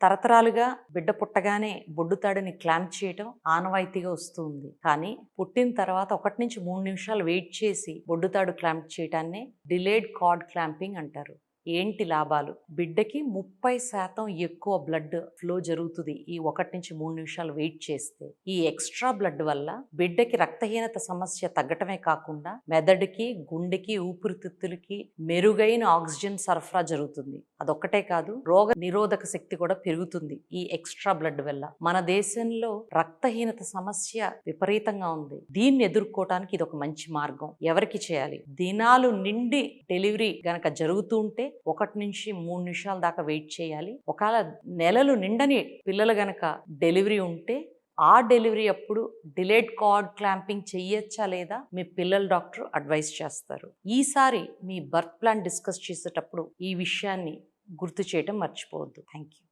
తరతరాలుగా బిడ్డ పుట్టగానే బొడ్డుతాడుని క్లాంప్ చేయటం ఆనవాయితీగా వస్తుంది. కానీ పుట్టిన తర్వాత 1 నుంచి 3 నిమిషాలు వెయిట్ చేసి బొడ్డుతాడు క్లాంప్ చేయటాన్ని డిలేడ్ కార్డ్ క్లాంపింగ్ అంటారు. ఏంటి లాభాలు? బిడ్డకి 30% ఎక్కువ బ్లడ్ ఫ్లో జరుగుతుంది ఈ 1 నుంచి 3 నిమిషాలు వెయిట్ చేస్తే. ఈ ఎక్స్ట్రా బ్లడ్ వల్ల బిడ్డకి రక్తహీనత సమస్య తగ్గటమే కాకుండా మెదడుకి, గుండెకి, ఊపిరితిత్తులకి మెరుగైన ఆక్సిజన్ సరఫరా జరుగుతుంది. అదొక్కటే కాదు, రోగ నిరోధక శక్తి కూడా పెరుగుతుంది ఈ ఎక్స్ట్రా బ్లడ్ వల్ల. మన దేశంలో రక్తహీనత సమస్య విపరీతంగా ఉంది. దీన్ని ఎదుర్కోవటానికి ఇది ఒక మంచి మార్గం. ఎవరికి చేయాలి? దినాలు నిండి డెలివరీ గనక జరుగుతూ ఉంటే 1 నుంచి 3 నిమిషాల దాకా వెయిట్ చేయాలి. ఒకవేళ నెలలు నిండని పిల్లలు గనక డెలివరీ ఉంటే ఆ డెలివరీ అప్పుడు డిలేడ్ కార్డ్ క్లాంపింగ్ చెయ్యొచ్చా లేదా మీ పిల్లల డాక్టర్ అడ్వైస్ చేస్తారు. ఈసారి మీ బర్త్ ప్లాన్ డిస్కస్ చేసేటప్పుడు ఈ విషయాన్ని గుర్తు చేయటం మర్చిపోవద్దు. Thank you.